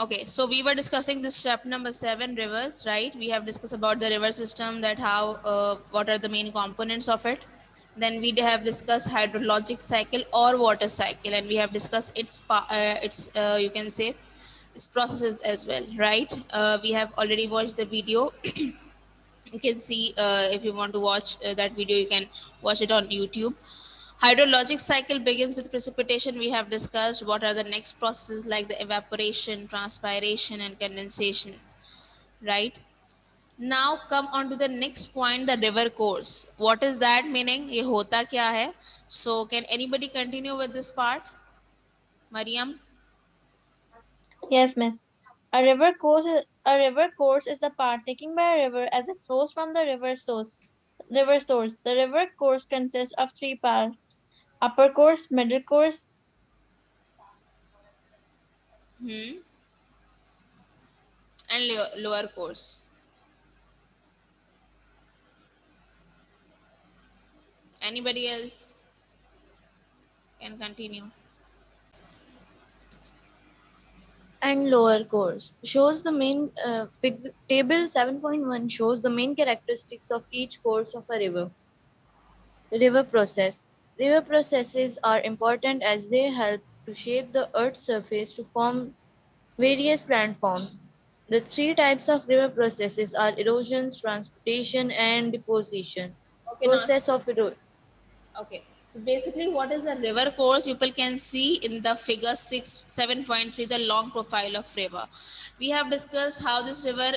Okay, so we were discussing this chapter number 7, rivers, right? We have discussed about the river system, that how, what are the main components of it. Then we have discussed hydrologic cycle or water cycle, and we have discussed you can say, its processes as well, right? We have already watched the video. You can see, if you want to watch that video, you can watch it on YouTube. Hydrologic cycle begins with precipitation. We have discussed what are the next processes like the evaporation, transpiration, and condensation, right? Now come on to the next point, the river course. What is that meaning? ये होता क्या है? So can anybody continue with this part? Mariam? Yes, miss. A river course is the path taken by a river as it flows from the river source. River source. The river course consists of three parts: upper course, middle course. Hmm? And lower course. Anybody else can continue? And lower course shows the main table 7.1 shows the main characteristics of each course of a river. River process. River processes are important as they help to shape the earth's surface to form various landforms. The three types of river processes are erosion, transportation, and deposition. Okay, now. Process of erosion. Okay, so basically, what is a river course? People can see in the figure 7.3 the long profile of river. We have discussed how this river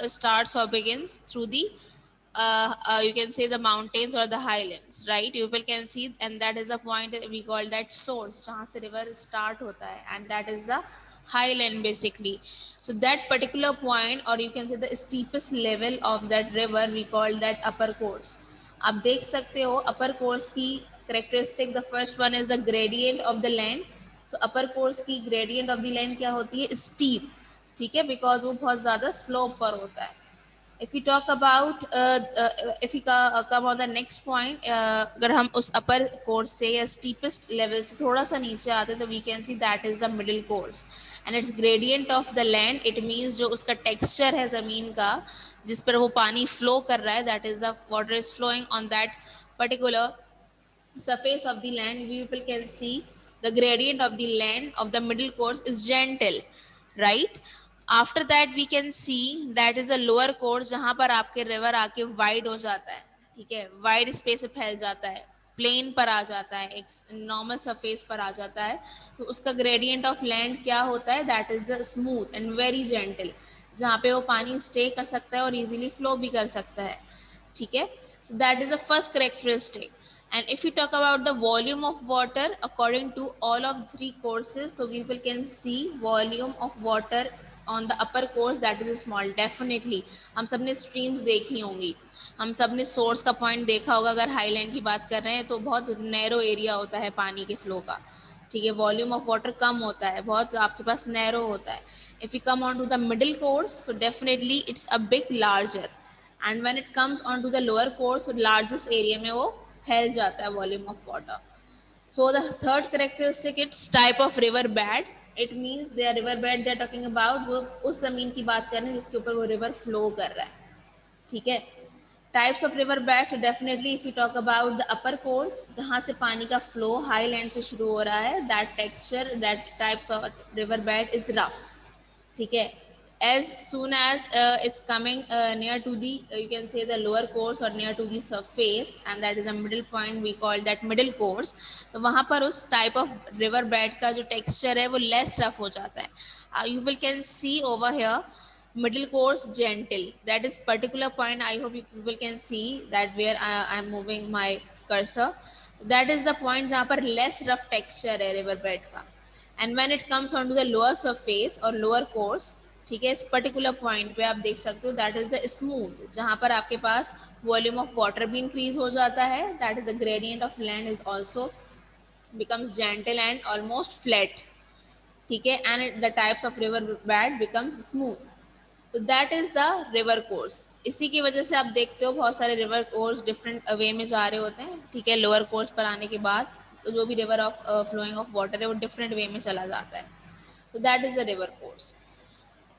starts or begins through the, you can say, the mountains or the highlands, right? People can see, and that is the point that we call that source, जहाँ से river start होता है, and that is the highland basically. So that particular point, or you can say the steepest level of that river, we call that upper course. आप देख सकते हो अपर course की characteristic, the first one is the gradient of the land. So upper course की gradient of the land क्या होती है? Steep. ठीक है, बिकॉज वो बहुत ज़्यादा स्लोप पर होता है. If you talk about, if you come on the next point, अगर हम उस अपर कोर्स से या स्टीपेस्ट लेवल से थोड़ा सा नीचे आते हैं तो we can see that is the middle course, and it's gradient of the land. It means जो उसका टेक्सचर है ज़मीन का, जिस पर वो पानी फ्लो कर रहा है, that is the water is flowing on that particular surface of the land. We people can see the gradient of the land of the middle course is gentle, right? After that we can see that is a lower course, जहाँ पर आपके river आके wide हो जाता है. ठीक है, wide space पे फैल जाता है, प्लेन पर आ जाता है, एक नॉर्मल सरफेस पर आ जाता है. तो उसका ग्रेडियंट ऑफ लैंड क्या होता है? That is the smooth and very gentle, जहाँ पे वो पानी स्टे कर सकता है और इजीली फ्लो भी कर सकता है. ठीक है, so that is the first characteristic. And if you talk about the volume of water according to all of three courses, so people can see volume of water on the upper course, that is small. Definitely हम सब ने streams देखी होंगी, हम सब ने source का point देखा होगा. अगर highland की बात कर रहे हैं तो बहुत narrow area होता है पानी के flow का. ठीक है, वॉल्यूम ऑफ वाटर कम होता है, बहुत आपके पास नैरो होता है. If you come on to the middle course, so definitely it's a big larger, and when it comes on to the lower course, largest area में वो फैल जाता है volume of water. So the third characteristic, it's type of river bed. It means they are river bed, they are talking about, वो उस जमीन की बात कर रहे हैं जिसके ऊपर वो रिवर फ्लो कर रहा है. ठीक है, types of river beds, definitely if you talk about the upper course, जहाँ से पानी का फ्लो हाईलैंड से शुरू हो रहा है, that texture, that types of river bed is rough. ठीक है, as soon as it's coming near to the, you can say, the lower course or near to the surface, and that is a middle point, we call that middle course. तो वहाँ पर उस type of river bed का जो texture है वो less rough हो जाता है. You will can see over here middle course gentle, that is particular point. I hope you people can see that where I am moving my cursor, that is the point जहाँ पर less rough texture है river bed का. And when it comes on to the lower surface और lower course, ठीक है, इस particular point पे आप देख सकते हो दैट इज द स्मूथ, जहाँ पर आपके पास वॉल्यूम ऑफ वाटर भी इंक्रीज हो जाता है, that is the gradient of land is also becomes gentle and almost flat. ठीक है, and the types of river bed becomes smooth. तो that is the river course. इसी की वजह से आप देखते हो बहुत सारे रिवर कोर्स डिफरेंट वे में जा रहे होते हैं. ठीक है, लोअर कोर्स पर आने के बाद तो जो भी river of flowing of water है वो डिफरेंट वे में चला जाता है. तो that is the river course.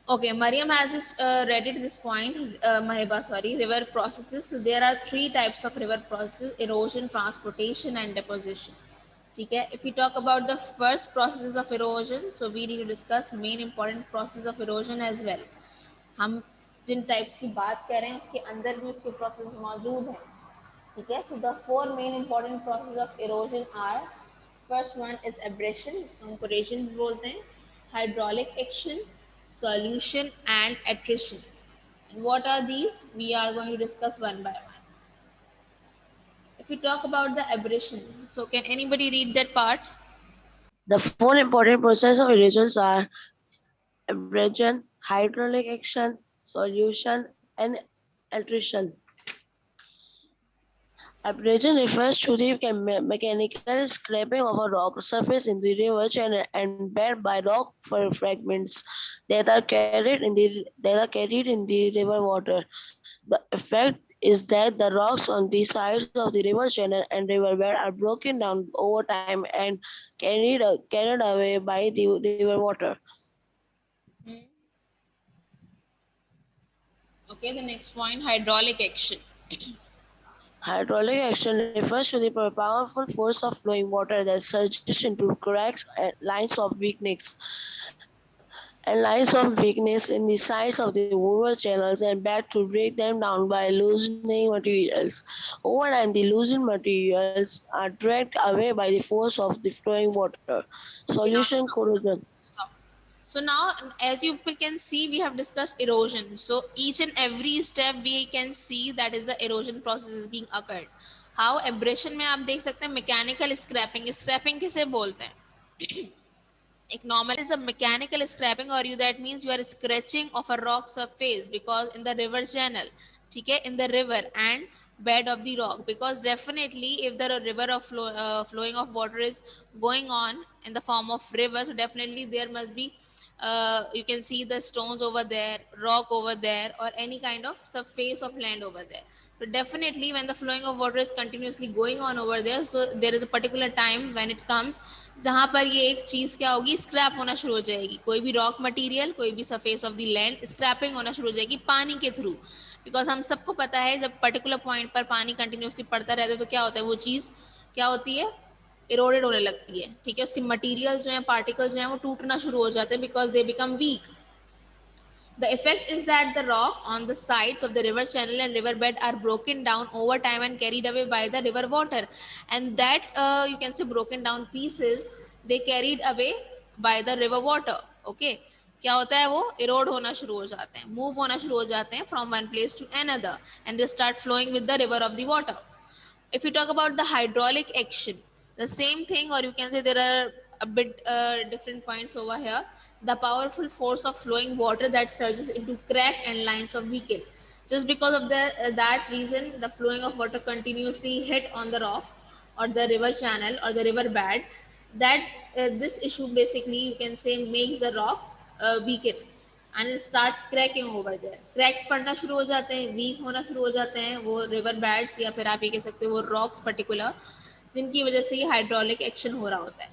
Okay, Mariam has just read it this point, Mahiba, sorry, river processes. So there are three types of river processes: erosion, transportation, and deposition. Okay, if we talk about the first processes of erosion, so we need to discuss main important process of erosion as well. हम जिन types की बात कर रहे हैं उसके अंदर भी उसके प्रोसेस मौजूद हैं. ठीक है, so the four main important processes of erosion are: first one is abrasion, जिसको हम corrosion भी बोलते हैं, hydraulic action, solution and attrition. And what are these? We are going to discuss one by one. If we talk about the abrasion, so can anybody read that part? The four important processes of erosions are abrasion, hydraulic action, solution, and attrition. Abrasion refers to the mechanical scraping of a rock surface in the river channel and bed by rock fragments that are carried in the river water. The effect is that the rocks on the sides of the river channel and river bed are broken down over time and carried away by the river water. Okay, the next point, hydraulic action. Hydraulic action refers to the powerful force of flowing water that surges into cracks and lines of weakness in the sides of the river channels and bed to break them down by loosening materials. Over time, the loosened materials are dragged away by the force of the flowing water. Okay, now Solution stop. corrosion. Stop. So now, as you people can see, we have discussed erosion. So each and every step we can see that is the erosion process is being occurred. How abrasion में आप देख सकते हैं mechanical scraping. Scraping किसे बोलते हैं? एक normal is the mechanical scraping, or you that means you are scratching of a rock surface because in the river channel, ठीक है, in the river and bed of the rock, because definitely if the river of flowing of water is going on in the form of river, so definitely there must be you can see the stones over there, rock over there, or any kind of surface of land over there. So definitely when the flowing of water is continuously going on over there, so there is a particular time when it comes जहाँ पर ये एक चीज क्या होगी, scrap होना शुरू हो जाएगी. कोई भी रॉक मटेरियल, कोई भी surface of the land scraping होना शुरू हो जाएगी पानी के थ्रू. बिकॉज हम सबको पता है जब पर्टिकुलर पॉइंट पर पानी कंटिन्यूसली पड़ता रहता है तो क्या होता है, वो चीज क्या होती है, इरोडेड होने लगती है. ठीक है, उसके मटेरियल जो है, पार्टिकल्स जो है वो टूटना शुरू हो जाते हैं because they become weak. The effect is that the rock on the sides of the river channel and river bed are broken down over time and carried away by the river water. And that you can say broken down pieces, they carried away by the river water. Okay. क्या होता है, वो इरोड होना शुरू हो जाते हैं, move होना शुरू हो जाते हैं from one place to another and they start flowing with the river of the water. If you talk about the hydraulic action, the same thing, or you can say there are a bit different points over here. The powerful force of flowing water that surges into crack and lines of vehicle. Just because of that reason, the flowing of water continuously hit on the rocks or the river channel or the river bed. That this issue basically you can say makes the rock weaken and it starts cracking over there. Cracks पड़ना शुरू हो जाते हैं, week होना शुरू हो जाते हैं वो रिवर बैड्स, या फिर आप ये कह सकते हो वो रॉक्स पर्टिकुलर, जिनकी वजह से ये हाइड्रोलिक एक्शन हो रहा होता है.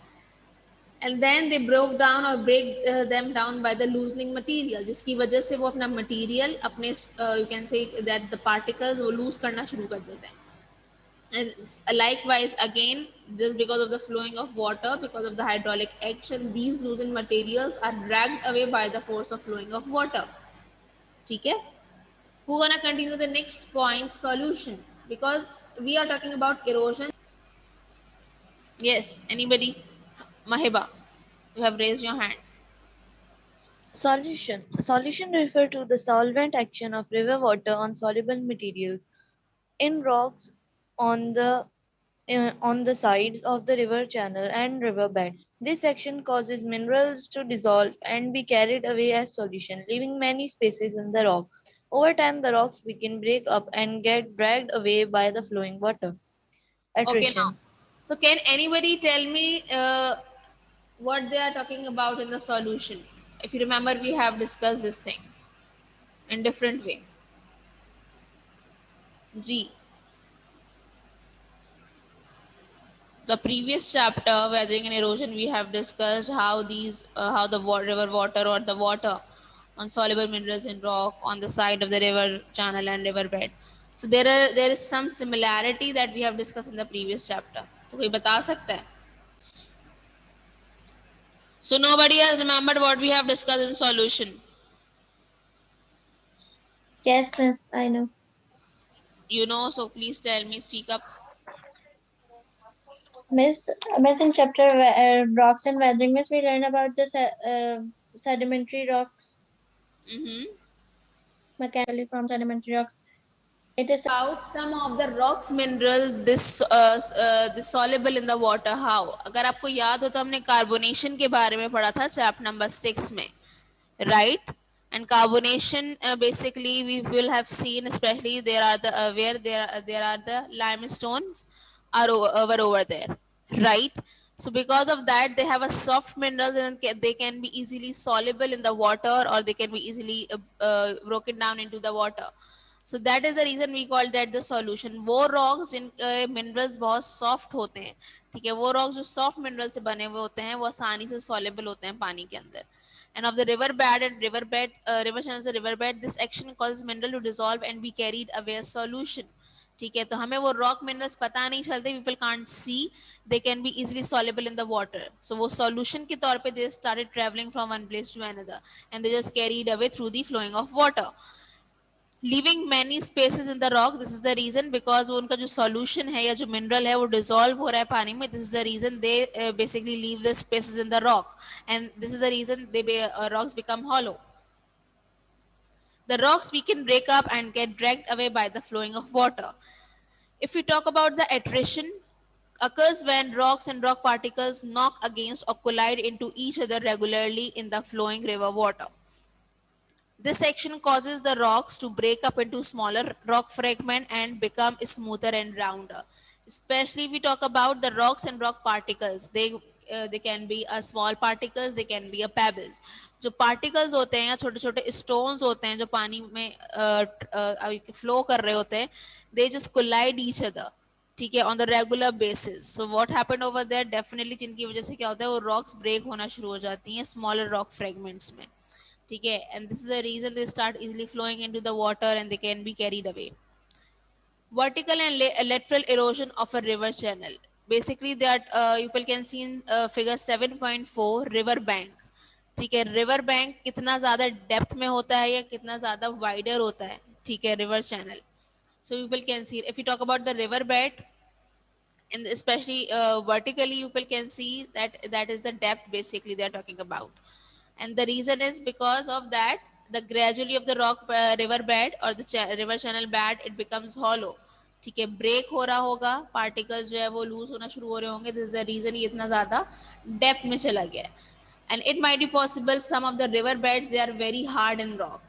And then they broke down और break them down by the loosening material, जिसकी वजह से वो अपना मटेरियल अपने you can say that the particles वो लूज करना शुरू कर देते हैं. And likewise again, just because of the flowing of water, because of the hydraulic action, these loosened materials are dragged away by the force of flowing of water. Okay, who gonna continue the next point, solution, because we are talking about erosion. Yes, anybody? Mahiba, you have raised your hand. Solution. Solution refer to the solvent action of river water on soluble materials in rocks on the sides of the river channel and riverbed. This action causes minerals to dissolve and be carried away as solution, leaving many spaces in the rock. Over time, the rocks begin break up and get dragged away by the flowing water. Okay, now, Attrition. so can anybody tell me what they are talking about in the solution? If you remember, we have discussed this thing in different way. G. The previous chapter, weathering and erosion, we have discussed how these, how the river water or the water on soluble minerals in rock on the side of the river channel and river bed. So there is some similarity that we have discussed in the previous chapter. तो कोई बता सकता है? So nobody has remembered what we have discussed in solution. Yes, miss, I know. You know, so please tell me, speak up. Miss, in chapter rocks and weathering, miss, we learn about the sedimentary rocks, Mm-hmm. mechanically from sedimentary rocks. It is About some of the rocks mineral this soluble in the water. How? अगर आपको याद हो तो हमने carbonation के बारे में पढ़ा था चैप्टर नंबर 6 में, right? And carbonation basically we will have seen, especially there are the where there are the limestones are over there, right? So because of that they have a soft minerals and they can be easily soluble in the water, or they can be easily broken down into the water. So that is the reason we call that the solution. वो rocks जिन minerals बहुत soft होते हैं, ठीक है, वो rocks जो soft minerals से बने हुए होते हैं वो आसानी से soluble होते हैं पानी के अंदर. And of the river bed and river channels and river bed, this action causes mineral to dissolve and be carried away as solution. ठीक है, तो हमें वो रॉक मिनरल्स पता नहीं चलते, people can't see, they can be easily soluble in the water. So वो solution के तौर पे they started travelling from one place to another and they just carried away through the flowing of water, leaving many spaces in the rock. This is the reason because वो उनका जो solution है या जो mineral है वो dissolve हो रहा है पानी में. This is the reason they basically leave the spaces in the rock, and this is the reason they rocks become hollow. The rocks we can break up and get dragged away by the flowing of water. If we talk about the attrition, occurs when rocks and rock particles knock against or collide into each other regularly in the flowing river water. This action causes the rocks to break up into smaller rock fragments and become smoother and rounder. Especially if we talk about the rocks and rock particles, they can be a small particles, they can be a pebbles. जो particles होते हैं या छोटे छोटे stones होते हैं जो पानी में flow कर रहे होते हैं, they just collide each other, ठीक है, on the regular basis. So what happened over there, definitely जिनकी वजह से क्या होता है वो rocks break होना शुरू हो जाती हैं smaller rock fragments में, ठीक है, and this is the reason they start easily flowing into the water and they can be carried away. Vertical and lateral erosion of a river channel, basically that you can see in figure 7.4 river bank, ठीक है, river bank कितना ज़्यादा depth में होता है या कितना ज़्यादा wider होता है, ठीक है, river channel. So people can see, if you talk about the river bed, and especially vertically, people can see that that is the depth basically they are talking about. And the reason is because of that the gradually of the rock river bed or the river channel bed it becomes hollow, ठीक है, break हो रहा होगा, particles जो है वो loose होना शुरू हो रहे होंगे. दिस इज द रीजन ये इतना ज्यादा डेप्थ में चला गया है. And it might be possible some of the river beds they are very hard in rock,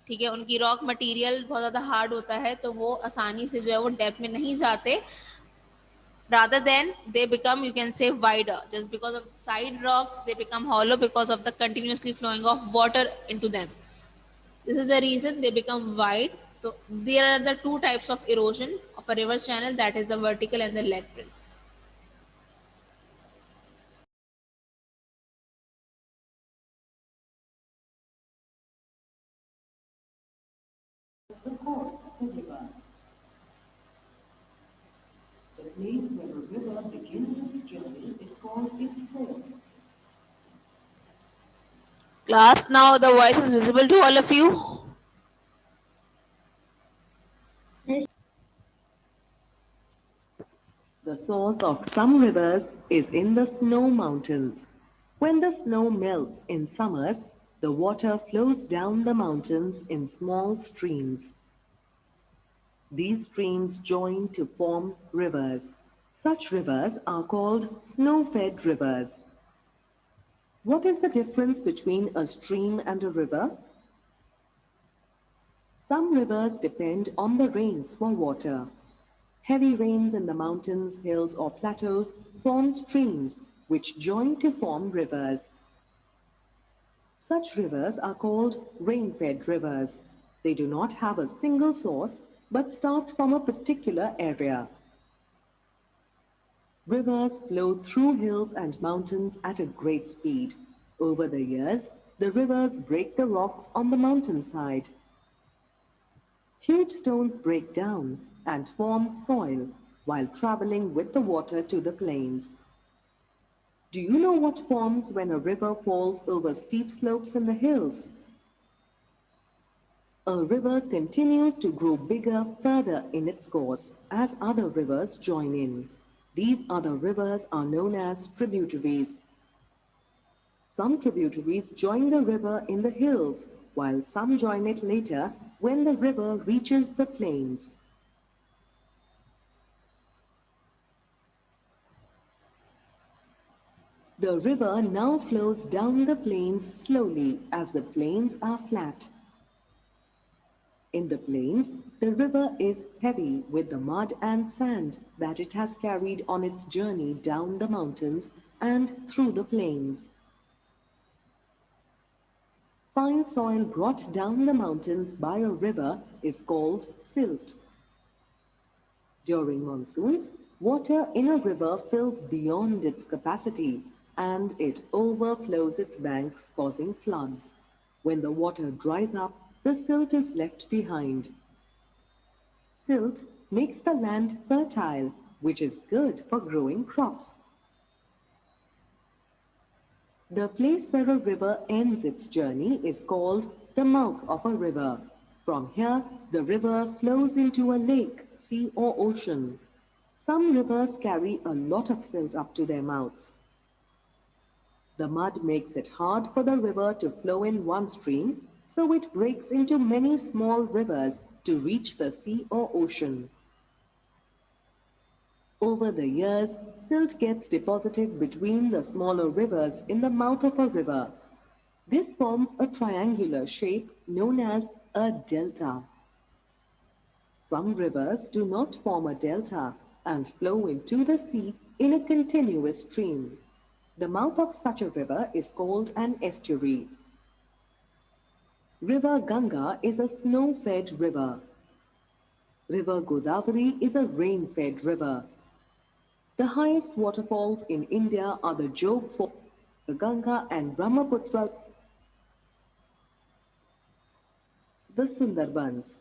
ठीक है, उनकी रॉक मटेरियल बहुत ज़्यादा हार्ड होता है तो वो आसानी से जो है वो डेप्थ में नहीं जाते, rather than they become, you can say, wider. Just because of side rocks they become hollow because of the continuously flowing of water into them. This is the reason they become wide. So there are the two types of erosion of a river channel, that is the vertical and the lateral. The place where a river begins its journey is called its source. Class, now the voice is visible to all of you. The source of some rivers is in the snow mountains. When the snow melts in summers, the water flows down the mountains in small streams. These streams join to form rivers. Such rivers are called snow-fed rivers. What is the difference between a stream and a river? Some rivers depend on the rains for water. Heavy rains in the mountains, hills, or plateaus form streams which join to form rivers. Such rivers are called rain-fed rivers. They do not have a single source but start from a particular area. Rivers flow through hills and mountains at a great speed. Over the years, the rivers break the rocks on the mountainside. Huge stones break down and form soil while traveling with the water to the plains. Do you know what forms when a river falls over steep slopes in the hills? A river continues to grow bigger further in its course as other rivers join in. These other rivers are known as tributaries. Some tributaries join the river in the hills, while some join it later when the river reaches the plains. The river now flows down the plains slowly as the plains are flat. In the plains, the river is heavy with the mud and sand that it has carried on its journey down the mountains and through the plains. Fine soil brought down the mountains by a river is called silt. During monsoons, water in a river fills beyond its capacity and it overflows its banks, causing floods. When the water dries up, the silt is left behind. Silt makes the land fertile, which is good for growing crops. The place where a river ends its journey is called the mouth of a river. From here, the river flows into a lake, sea or ocean. Some rivers carry a lot of silt up to their mouths. The mud makes it hard for the river to flow in one stream, so it breaks into many small rivers to reach the sea or ocean. Over the years, silt gets deposited between the smaller rivers in the mouth of a river. This forms a triangular shape known as a delta. Some rivers do not form a delta and flow into the sea in a continuous stream. The mouth of such a river is called an estuary. River Ganga is a snow-fed river. River Godavari is a rain-fed river. The highest waterfalls in India are the Jog Falls, the Ganga and Brahmaputra, the Sundarbans.